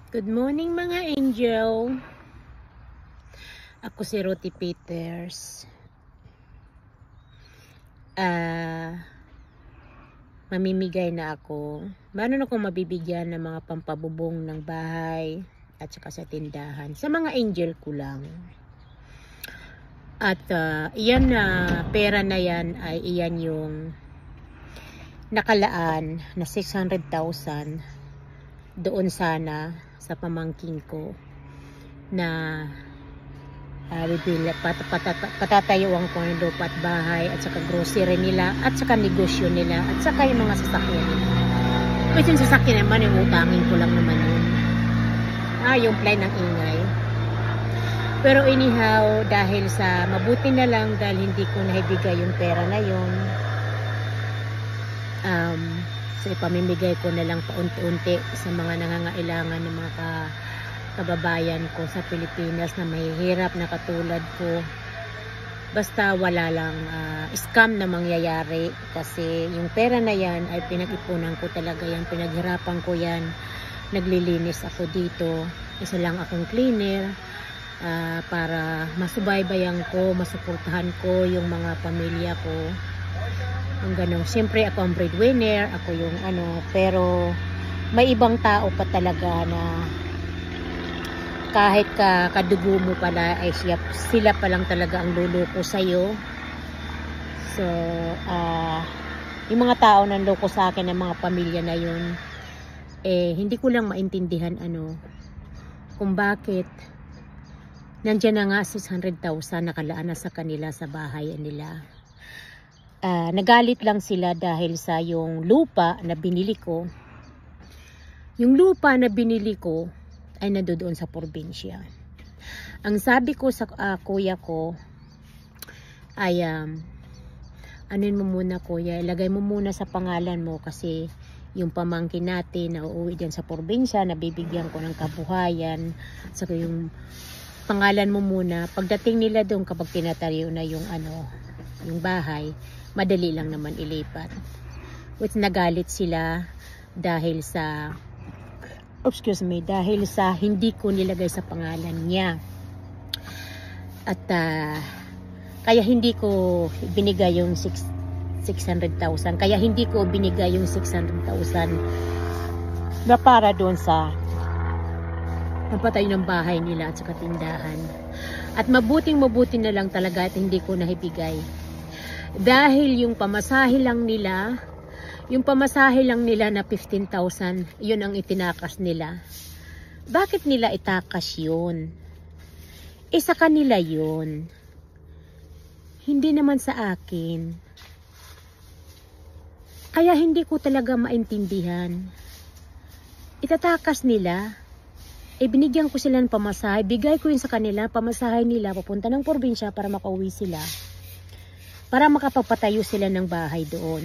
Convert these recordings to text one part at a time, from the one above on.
Good morning mga angel. Ako si Ruthie Peters. Mamimigay na ako. Meron akong mabibigyan ng mga pampabubong ng bahay at saka sa tindahan. Sa mga angel ko lang. At iyan na pera na yan ay iyan yung nakalaan na 600,000 doon sana sa pamangking ko na patatayuan ko ng lupa at bahay at saka grocery nila at saka negosyo nila at saka yung mga sasakyan nila. Kasi yung sasakyan naman yung utangin ko lang naman yun. Yung play ng ingay. Pero anyhow, dahil sa mabuti na lang dahil hindi ko naibigay yung pera na yun, so ipamimigay ko na lang paunti-unti sa mga nangangailangan ng mga kababayan ko sa Pilipinas na mahihirap na katulad ko. Basta wala lang scam na mangyayari kasi yung pera na yan ay pinag-ipunan ko talaga yan, pinaghirapan ko yan, naglilinis ako dito, isa lang akong cleaner para masubaybayan ko, masuportahan ko yung mga pamilya ko. Ang ganun. Siyempre ako ang breadwinner, ako yung pero may ibang tao pa talaga na kahit kadugo mo pala ay sila pa lang talaga ang luloko sa'yo. So, yung mga tao na loko sa akin ng mga pamilya na yun, hindi ko lang maintindihan kung bakit nandyan na nga 600,000 nakalaan na sa kanila sa bahay nila. Nagalit lang sila dahil sa yung lupa na binili ko. Yung lupa na binili ko ay nandoon sa probinsya. Ang sabi ko sa kuya ko ay anuin mo muna kuya, ilagay mo muna sa pangalan mo kasi yung pamangkin natin na uuwi dyan sa probinsya, nabibigyan ko ng kabuhayan. So yung pangalan mo muna, pagdating nila doon kapag tinatayo na yung yung bahay, madali lang naman ilipat. Which nagalit sila dahil sa dahil sa hindi ko nilagay sa pangalan niya. At kaya hindi ko binigay yung 600,000. Kaya hindi ko binigay yung 600,000 na para doon sa napatay ng bahay nila at saka tindahan. At mabuti na lang talaga at hindi ko naibigay. Dahil yung pamasahe lang nila na 15,000, yun ang itinakas nila. Bakit nila itakas yun? Sa kanila yun. Hindi naman sa akin. Kaya hindi ko talaga maintindihan. Itatakas nila. Binigyan ko sila ng pamasahe. Bigay ko yun sa kanila. Pamasahe nila papunta ng probinsya para makauwi sila. Para makapagpatayo sila ng bahay doon.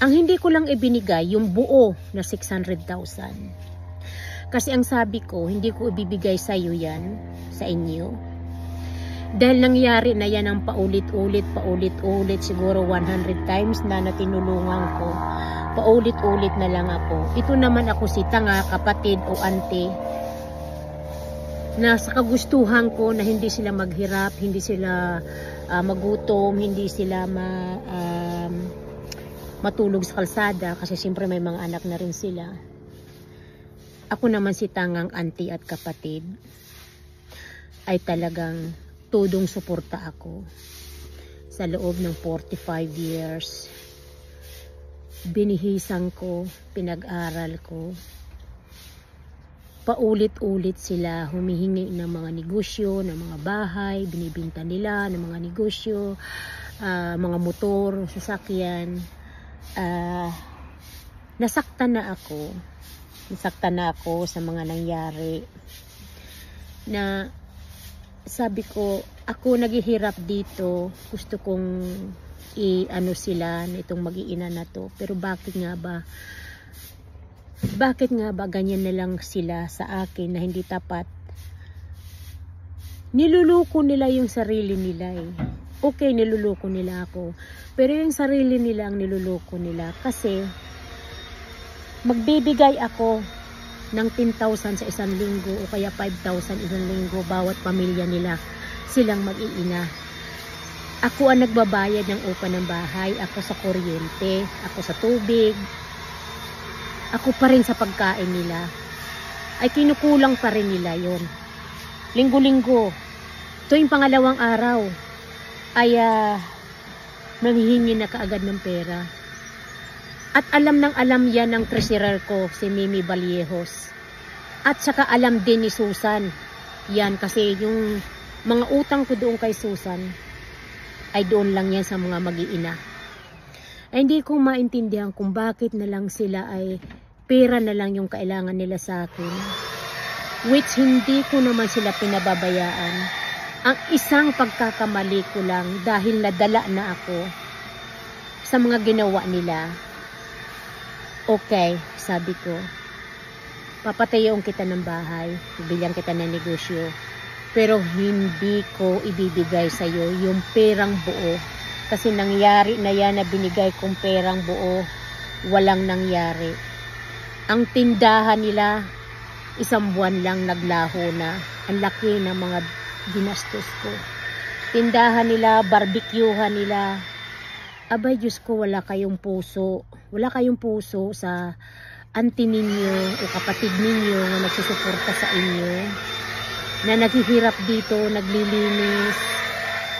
Ang hindi ko lang ibinigay, yung buo na 600,000. Kasi ang sabi ko, hindi ko ibibigay sa iyo yan, sa inyo. Dahil nangyari na yan ang paulit-ulit, siguro 100 times na natinulungan ko. Paulit-ulit na lang ako. Ito naman ako si tanga, kapatid o ante. Na sa kagustuhan ko na hindi sila maghirap, hindi sila magutom, hindi sila matulog sa kalsada kasi siyempre may mga anak na rin sila. Ako naman si tangang auntie at kapatid ay talagang tudong suporta ako sa loob ng 45 years. Binihisan ko, pinag-aral ko. Paulit-ulit sila humihingi ng mga negosyo, ng mga bahay, binibinta nila ng mga negosyo, mga motor, sasakyan. Nasaktan na ako sa mga nangyari na sabi ko, ako naghihirap dito, gusto kong sila na itong mag-iina na to, pero bakit nga ba ganyan na lang sila sa akin na hindi tapat? Niluluko nila yung sarili nila Okay, niluluko nila ako. Pero yung sarili nila ang niluluko nila kasi magbibigay ako ng 10,000 sa isang linggo o kaya 5,000 isang linggo bawat pamilya nila silang mag-iina. Ako ang nagbabayad ng upa ng bahay, ako sa kuryente, ako sa tubig, ako pa rin sa pagkain nila. Ay kinukulang pa rin nila yon. Linggo-linggo, tuwing pangalawang araw, ay nanghihingi na kaagad ng pera. At alam ng alam yan ng treasurer ko, si Mimi Vallejos. At saka alam din ni Susan. Yan, kasi yung mga utang ko doon kay Susan, ay doon lang yan sa mga mag-iina. Ay hindi ko maintindihan kung bakit na lang sila ay pera na lang yung kailangan nila sa akin. Which hindi ko naman sila pinababayaan. Ang isang pagkakamali ko lang dahil nadala na ako sa mga ginawa nila. Okay, sabi ko, papatayoon kita ng bahay, bibilang kita ng negosyo, pero hindi ko ibibigay sa iyo yung perang buo. Kasi nangyari na yan na binigay kong perang buo, walang nangyari. Ang tindahan nila, isang buwan lang naglaho na. Ang laki ng mga ginastos ko. Tindahan nila, barbecuehan nila. Abay, Diyos ko, wala kayong puso. Wala kayong puso sa auntie ninyo o kapatid ninyo na nagsusuporta sa inyo. Na naghihirap dito, naglilinis,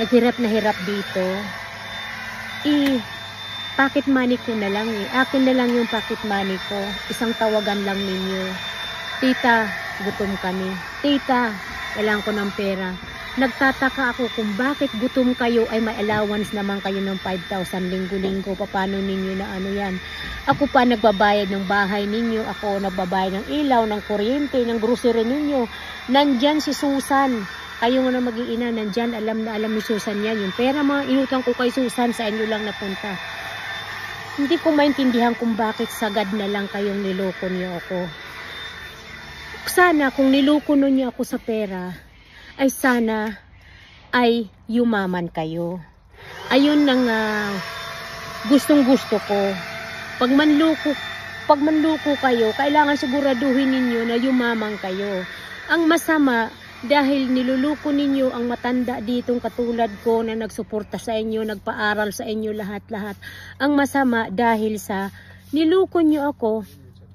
naghirap na hirap dito. Pocket money ko na lang eh. Akin na lang yung pocket money ko. Isang tawagan lang ninyo. Tita, gutom kami. Tita, kailangan ko ng pera. Nagtataka ako kung bakit gutom kayo ay may allowance naman kayo ng 5,000 linggo-linggo. Paano ninyo na ano yan? Ako pa nagbabayad ng bahay ninyo. Ako nagbabayad ng ilaw, ng kuryente, ng grocery ninyo. Nandyan si Susan. Kayo nga na mag-iina, nandyan. Alam na alam ni Susan yan. Yung pera mga inutang ko kay Susan, sa inyo lang napunta. Hindi ko maintindihan kung bakit sagad na lang kayong niloko niyo ako. Sana kung niloko niyo ako sa pera, ay sana ay yumaman kayo. Ayun nang gustong gusto ko. Pag manluko kayo, kailangan siguraduhin ninyo na yumaman kayo. Ang masama, dahil niluluko ninyo ang matanda ditong katulad ko na nagsuporta sa inyo, nagpaaral sa inyo lahat-lahat. Ang masama, dahil sa niluko nyo ako,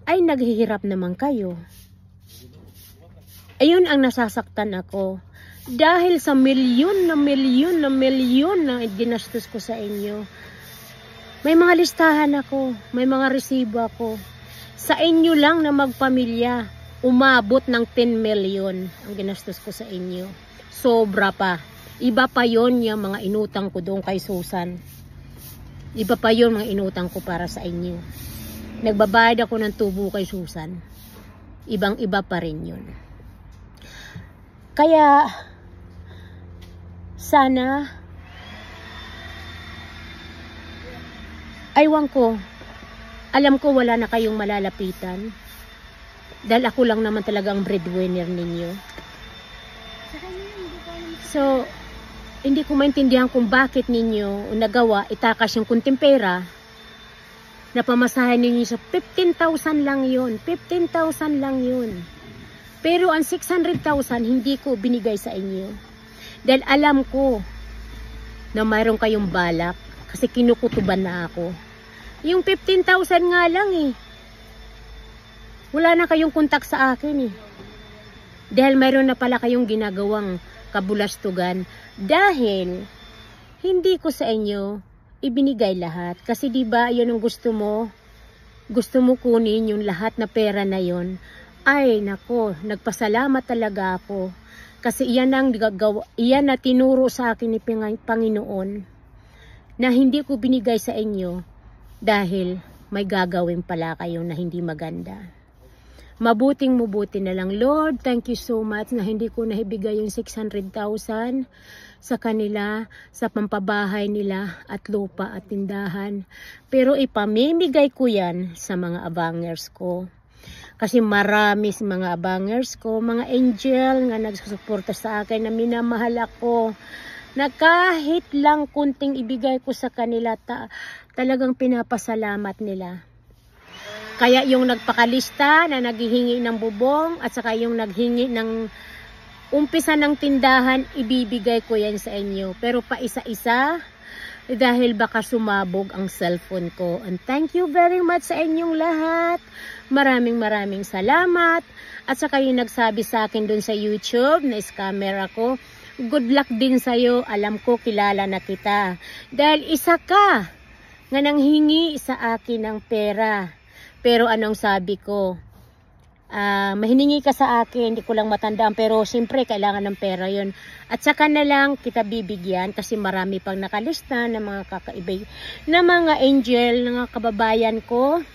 ay naghihirap naman kayo. Ayun ang nasasaktan ako. Dahil sa milyon na ginastos ko sa inyo. May mga listahan ako, may mga resibo ako. Sa inyo lang na magpamilya, umabot ng 10 million ang ginastos ko sa inyo. Sobra pa. Iba pa yon yung mga inutang ko doon kay Susan. Iba pa yon mga inutang ko para sa inyo. Nagbabayad ako ng tubo kay Susan. Ibang-iba pa rin yun. Kaya, sana, aywan ko, alam ko wala na kayong malalapitan. Dahil ako lang naman talagang breadwinner ninyo. So, hindi ko maintindihan kung bakit ninyo nagawa, itakas yung kunting pera, na pamasahin ninyo sa 15,000 lang yun. 15,000 lang yun. Pero ang 600,000 hindi ko binigay sa inyo. Dahil alam ko na mayroon kayong balak kasi kinukutuban na ako. Yung 15,000 nga lang eh. Wala na kayong kontak sa akin eh. Dahil mayroon na pala kayong ginagawang kabulastugan. Dahil hindi ko sa inyo ibinigay lahat. Kasi diba yun ang gusto mo? Gusto mo kunin yung lahat na pera na yon. Ay nako, nagpasalamat talaga ako. Kasi iyan na tinuro sa akin ni Panginoon na hindi ko binigay sa inyo dahil may gagawin pala kayo na hindi maganda. Mabuti na lang. Lord, thank you so much na hindi ko naibigay yung 600,000 sa kanila, sa pampabahay nila at lupa at tindahan. Pero ipamimigay ko yan sa mga abangers ko. Kasi marami mga abangers ko, mga angel nga nagsusuporta sa akin na minamahal ako. Na kahit lang kunting ibigay ko sa kanila, talagang pinapasalamat nila. Kaya yung nagpakalista na naghihingi ng bubong at saka yung naghingi ng umpisa ng tindahan, ibibigay ko yan sa inyo. Pero pa isa-isa, dahil baka sumabog ang cellphone ko. And thank you very much sa inyong lahat. Maraming salamat. At saka yung nagsabi sa akin dun sa YouTube na scammer ako, good luck din sa'yo. Alam ko, kilala na kita. Dahil isa ka nga nanghingi sa akin ng pera. Pero anong sabi ko? Mahiningi ka sa akin, hindi ko lang matandaan, pero siyempre kailangan ng pera yon. At saka na lang kita bibigyan kasi marami pang nakalista ng mga kakaibig na mga angel, mga kababayan ko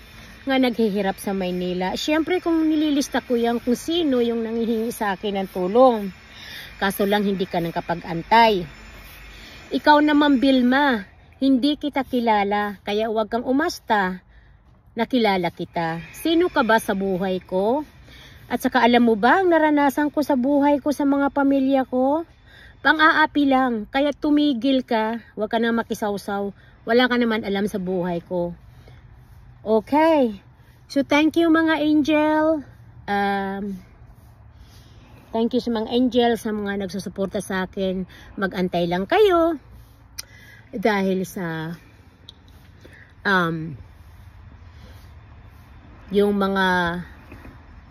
nga naghihirap sa Maynila. Siyempre kung nililista ko yan kung sino yung nanghihingi sa akin ng tulong. Kaso lang hindi ka nang kapag-antay. Ikaw naman Vilma, hindi kita kilala, kaya huwag kang umasta. Nakilala kita. Sino ka ba sa buhay ko? At saka alam mo ba ang naranasan ko sa buhay ko sa mga pamilya ko? Pang-aapi lang. Kaya tumigil ka. Huwag ka na makisawsaw. Wala ka naman alam sa buhay ko. Okay. So thank you mga angel. Thank you sa mga angel, sa mga nagsusuporta sa akin. Mag-antay lang kayo. Dahil sa yung mga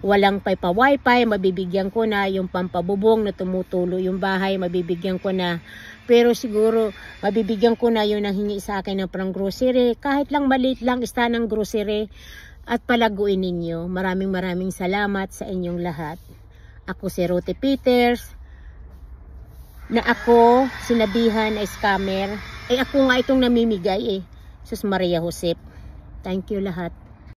walang wifi, mabibigyan ko na. Yung pampabubong na tumutulo yung bahay, mabibigyan ko na. Pero siguro, mabibigyan ko na yung nanghingi sa akin ng parang grocery. Kahit lang maliit lang, isa ng grocery. At palaguin ninyo. Maraming salamat sa inyong lahat. Ako si Ruthie Peters. Na ako, sinabihan na scammer. Ako nga itong namimigay Sus Maria Josep. Thank you lahat.